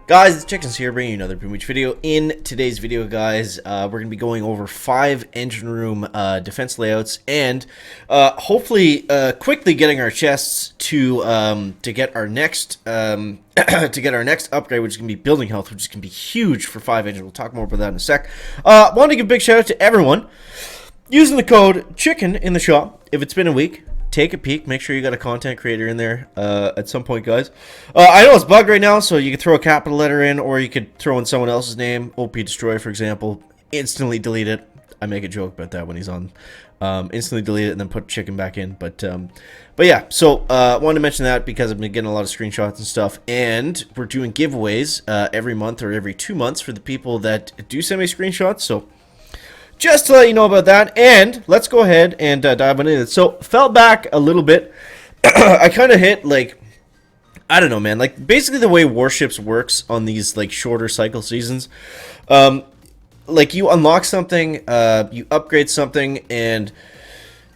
Guys, it's Chickens here, bringing you another Beach video. In today's video, guys, we're going to be going over 5 engine room defense layouts, and hopefully quickly getting our chests to get our next to get our next upgrade, which is going to be building health, which is going to be huge for 5 engine. We'll talk more about that in a sec. Want to give a big shout out to everyone using the code CHICKEN in the shop. If it's been a week, take a peek. Make sure you got a content creator in there at some point, guys. I know it's bugged right now, so you could throw a capital letter in, or you could throw in someone else's name. OP Destroy, for example. Instantly delete it. I make a joke about that when he's on. Instantly delete it and then put chicken back in. But yeah, so wanted to mention that because I've been getting a lot of screenshots and stuff. And we're doing giveaways every month or every 2 months for the people that do send me screenshots. So just to let you know about that, and let's go ahead and dive into it. So, fell back a little bit. I kind of hit, like, I don't know, man. Like, basically the way Warships works on these, like, shorter cycle seasons. Like, you unlock something, you upgrade something, and,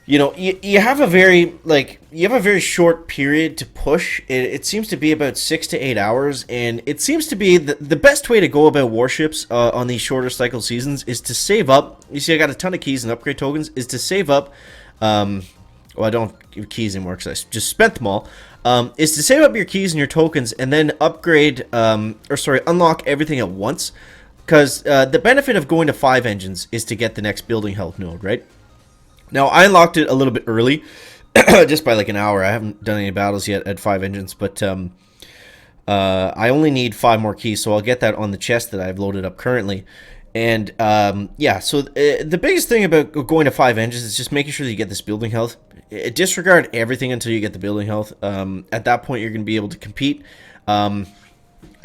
you know, you have a very, like, you have a very short period to push. It seems to be about 6 to 8 hours, and it seems to be the best way to go about Warships on these shorter cycle seasons is to save up. You see, I got a ton of keys and upgrade tokens, is to save up, well, I don't give keys anymore because I just spent them all, is to save up your keys and your tokens and then upgrade, unlock everything at once, because the benefit of going to 5 engines is to get the next building health node, right? Now, I unlocked it a little bit early, just by like an hour. I haven't done any battles yet at 5 engines, but I only need 5 more keys, so I'll get that on the chest that I've loaded up currently. And yeah, so the biggest thing about going to 5 engines is just making sure that you get this building health. Disregard everything until you get the building health. At that point, you're going to be able to compete.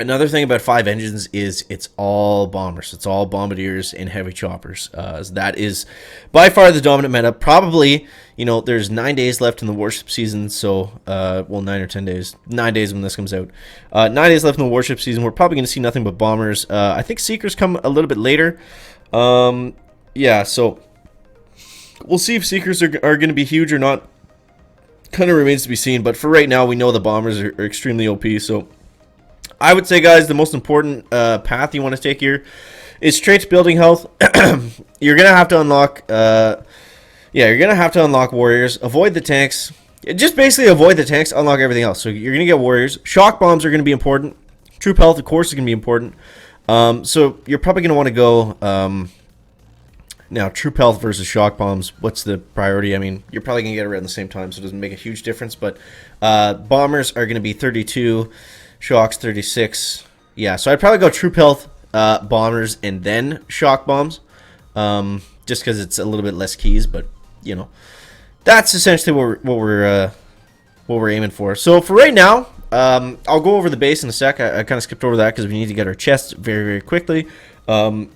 Another thing about 5 engines is it's all bombers. It's all bombardiers and heavy choppers. So that is by far the dominant meta. Probably, you know, there's 9 days left in the warship season. So, well, 9 or 10 days. 9 days when this comes out. 9 days left in the warship season. We're probably going to see nothing but bombers. I think Seekers come a little bit later. Yeah, so we'll see if Seekers are going to be huge or not. Kind of remains to be seen. But for right now, we know the bombers are extremely OP. So I would say, guys, the most important path you want to take here is straight to building health. You're going to have to unlock, you're going to have to unlock warriors. Avoid the tanks. Just basically avoid the tanks, unlock everything else. So you're going to get warriors. Shock bombs are going to be important. Troop health, of course, is going to be important. So you're probably going to want to go, now, troop health versus shock bombs, what's the priority? I mean, you're probably going to get it around the same time, so it doesn't make a huge difference. But bombers are going to be 32. Shocks 36. Yeah, so I'd probably go troop health, bombers, and then shock bombs, just because it's a little bit less keys. But you know, that's essentially what we're aiming for. So for right now, I'll go over the base in a sec. I kind of skipped over that because we need to get our chests very, very quickly. We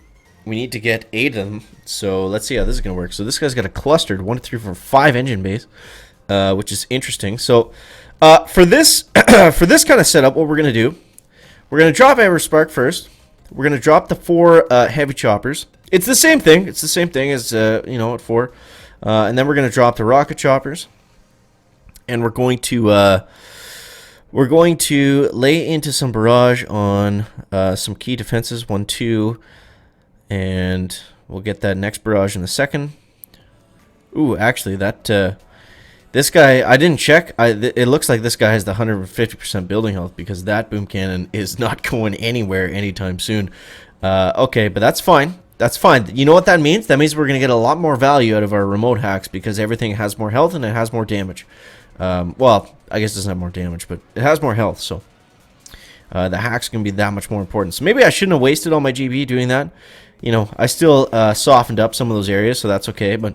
need to get 8 of them. So let's see how this is gonna work. So this guy's got a clustered 1, 2, 3, 4, 5 engine base, which is interesting. So for this for this kind of setup, what we're going to do, we're going to drop Everspark first. We're going to drop the 4 heavy choppers. It's the same thing. It's the same thing as, you know, at 4. And then we're going to drop the rocket choppers. And we're going to lay into some barrage on some key defenses, 1, 2. And we'll get that next barrage in a second. Ooh, actually, that this guy, I didn't check. It looks like this guy has the 150% building health because that boom cannon is not going anywhere anytime soon. Okay, but that's fine. That's fine. You know what that means? That means we're going to get a lot more value out of our remote hacks because everything has more health and it has more damage. Well, I guess it doesn't have more damage, but it has more health, so the hack's going to be that much more important. So maybe I shouldn't have wasted all my GB doing that. You know, I still softened up some of those areas, so that's okay, but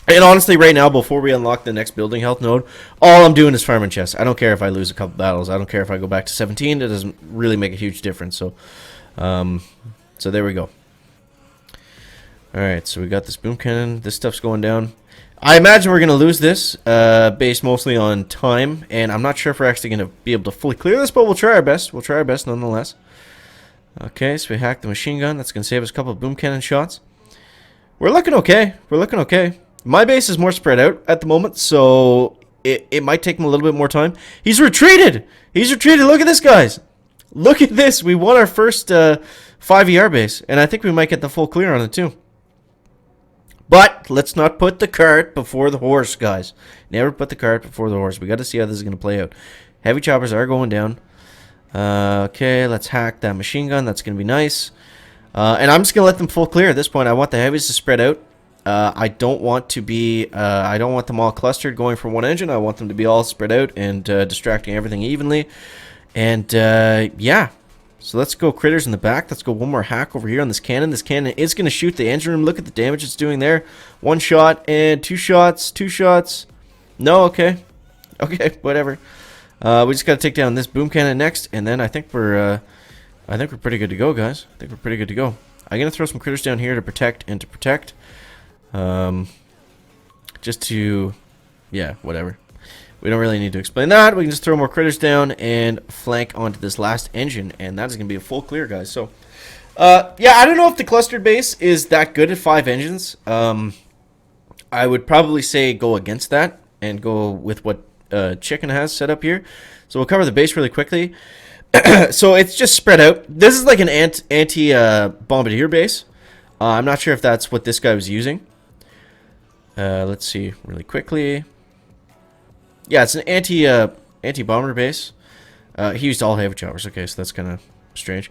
and honestly, right now, before we unlock the next building health node, all I'm doing is farming chests. I don't care if I lose a couple battles. I don't care if I go back to 17. It doesn't really make a huge difference. So, so there we go. All right, so we got this boom cannon. This stuff's going down. I imagine we're going to lose this based mostly on time, and I'm not sure if we're actually going to be able to fully clear this, but we'll try our best. We'll try our best nonetheless. Okay, so we hacked the machine gun. That's going to save us a couple of boom cannon shots. We're looking okay. We're looking okay. My base is more spread out at the moment, so it might take him a little bit more time. He's retreated! He's retreated! Look at this, guys! Look at this. We won our first 5ER base, and I think we might get the full clear on it too. But let's not put the cart before the horse, guys. Never put the cart before the horse. We got to see how this is going to play out. Heavy choppers are going down. Okay, let's hack that machine gun. That's going to be nice. And I'm just going to let them full clear at this point. I want the heavies to spread out. I don't want to be, I don't want them all clustered going from one engine. I want them to be all spread out and distracting everything evenly. And yeah, so let's go critters in the back. Let's go one more hack over here on this cannon. This cannon is going to shoot the engine room. Look at the damage it's doing there. One shot and two shots. Two shots. No, okay. Okay, whatever. We just got to take down this boom cannon next, and then I think we're pretty good to go, guys. I think we're pretty good to go. I'm going to throw some critters down here to protect and to protect. Just to, yeah, whatever. We don't really need to explain that. We can just throw more critters down and flank onto this last engine, and that is going to be a full clear, guys. So, yeah, I don't know if the clustered base is that good at 5 engines. I would probably say go against that and go with what Chicken has set up here. So we'll cover the base really quickly. So it's just spread out. This is like an anti-bombardier base. I'm not sure if that's what this guy was using. Let's see really quickly. Yeah, it's an anti-bomber base. He used all heavy choppers. Okay, so that's kind of strange.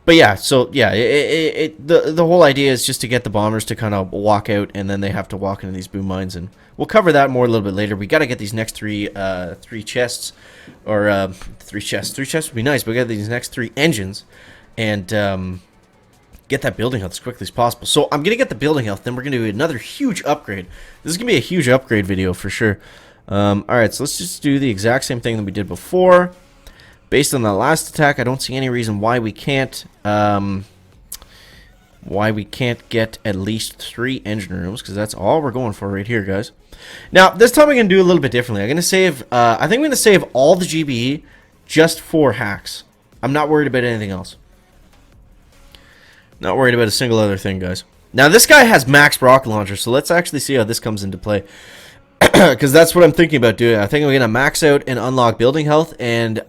But yeah, so yeah, the whole idea is just to get the bombers to kind of walk out, and then they have to walk into these boom mines, and we'll cover that more a little bit later. We got to get these next three chests, or 3 chests. 3 chests would be nice, but we got these next 3 engines, and get that building health as quickly as possible. So I'm gonna get the building health, then we're gonna do another huge upgrade. This is gonna be a huge upgrade video for sure. Alright, so let's just do the exact same thing that we did before. Based on the last attack, I don't see any reason why we can't get at least 3 engine rooms, because that's all we're going for right here, guys. Now, this time I'm going to do a little bit differently. I'm going to save, I think I'm going to save all the GBE just for hacks. I'm not worried about anything else. Not worried about a single other thing, guys. Now, this guy has max rocket launcher, so let's actually see how this comes into play. Because that's what I'm thinking about doing. I think I'm going to max out and unlock building health, and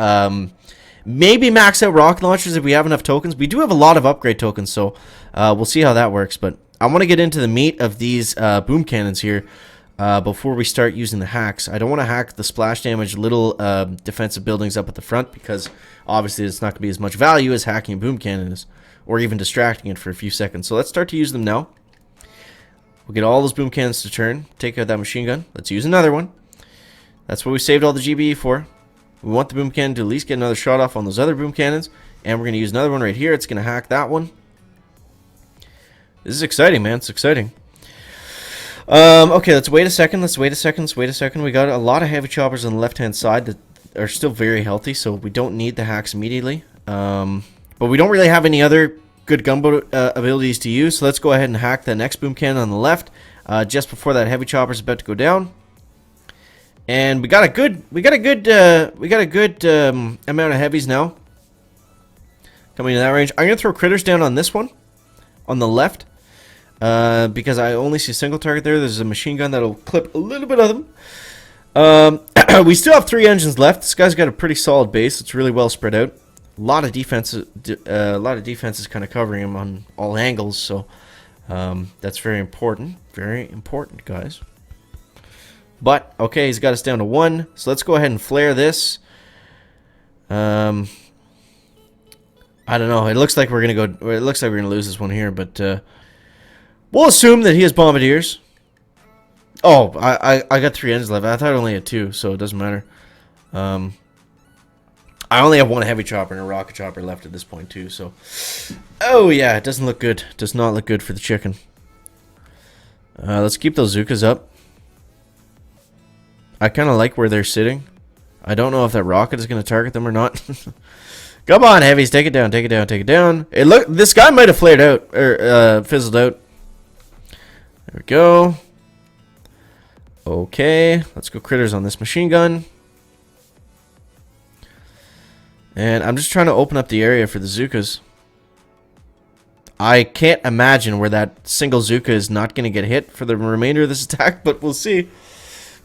maybe max out rocket launchers if we have enough tokens. We do have a lot of upgrade tokens, so we'll see how that works. But I want to get into the meat of these boom cannons here before we start using the hacks. I don't want to hack the splash damage little defensive buildings up at the front, because obviously it's not going to be as much value as hacking a boom cannon is, or even distracting it for a few seconds. So let's start to use them now. We'll get all those boom cannons to turn. Take out that machine gun. Let's use another one. That's what we saved all the GBE for. We want the boom cannon to at least get another shot off on those other boom cannons. And we're going to use another one right here. It's going to hack that one. This is exciting, man. It's exciting. Okay, let's wait a second. Let's wait a second. Let's wait a second. We got a lot of heavy choppers on the left-hand side that are still very healthy, so we don't need the hacks immediately. But we don't really have any other good gunboat abilities to use, so let's go ahead and hack the next boom cannon on the left, just before that heavy chopper is about to go down. And we got a good amount of heavies now coming in that range. I'm gonna throw critters down on this one, on the left, because I only see a single target there. There's a machine gun that'll clip a little bit of them. We still have 3 engines left. This guy's got a pretty solid base. It's really well spread out. A lot of defense is kind of covering him on all angles, so that's very important. Very important, guys. But okay, he's got us down to 1, so let's go ahead and flare this. I don't know. It looks like we're gonna go. It looks like we're gonna lose this one here, but we'll assume that he has bombardiers. Oh, I got 3 engines left. I thought I only had 2, so it doesn't matter. I only have 1 heavy chopper and a rocket chopper left at this point too, so... Oh yeah, it doesn't look good. Does not look good for the chicken. Let's keep those Zukas up. I kind of like where they're sitting. I don't know if that rocket is going to target them or not. Come on, heavies, take it down, take it down, take it down. This guy might have flared out, or fizzled out. There we go. Okay, let's go critters on this machine gun. And I'm just trying to open up the area for the Zukas. I can't imagine where that single Zuka is not going to get hit for the remainder of this attack, but we'll see.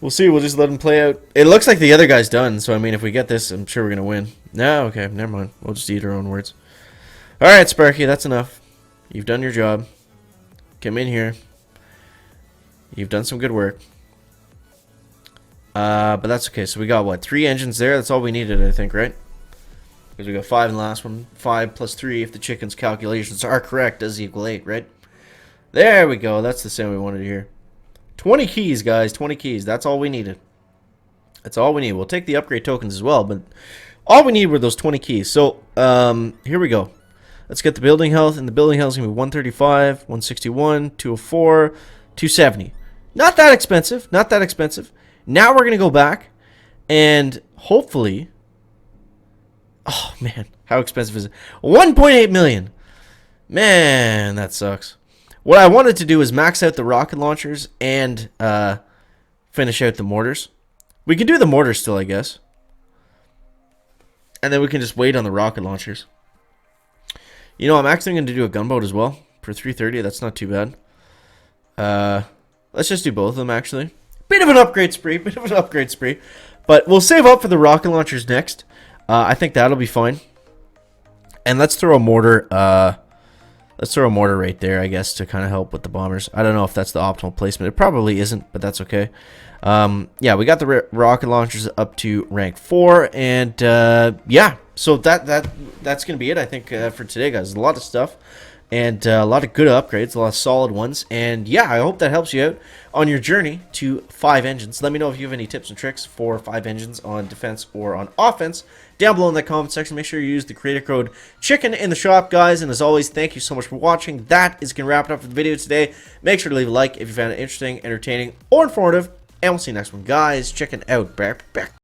We'll see. We'll just let him play out. It looks like the other guy's done. So, I mean, if we get this, I'm sure we're going to win. No, okay. Never mind. We'll just eat our own words. All right, Sparky. That's enough. You've done your job. Come in here. You've done some good work. But that's okay. So, we got, what, 3 engines there? That's all we needed, I think, right? Because we got 5 in the last one. 5 plus 3, if the chicken's calculations are correct, does equal 8, right? There we go. That's the sound we wanted to hear. 20 keys, guys. 20 keys. That's all we needed. That's all we need. We'll take the upgrade tokens as well, but all we need were those 20 keys. So, here we go. Let's get the building health, and the building health is going to be 135, 161, 204, 270. Not that expensive. Not that expensive. Now we're going to go back, and hopefully... Oh, man. How expensive is it? 1.8 million. Man, that sucks. What I wanted to do is max out the rocket launchers and finish out the mortars. We can do the mortars still, I guess. And then we can just wait on the rocket launchers. You know, I'm actually going to do a gunboat as well for 330. That's not too bad. Let's just do both of them, actually. Bit of an upgrade spree. Bit of an upgrade spree. But we'll save up for the rocket launchers next. I think that'll be fine. And let's throw a mortar... Let's throw a mortar right there, I guess, to kind of help with the bombers. I don't know if that's the optimal placement. It probably isn't, but that's okay. Yeah, we got the rocket launchers up to rank 4, and yeah, so that's going to be it, I think, for today, guys. A lot of stuff, and a lot of good upgrades, a lot of solid ones, and yeah, I hope that helps you out on your journey to 5 engines. Let me know if you have any tips and tricks for 5 engines on defense or on offense down below in the comment section. Make sure you use the creator code CHICKEN in the shop, guys, and as always, thank you so much for watching. That is going to wrap it up for the video today. Make sure to leave a like if you found it interesting, entertaining, or informative, and we'll see you next one, guys. Chicken out. Back.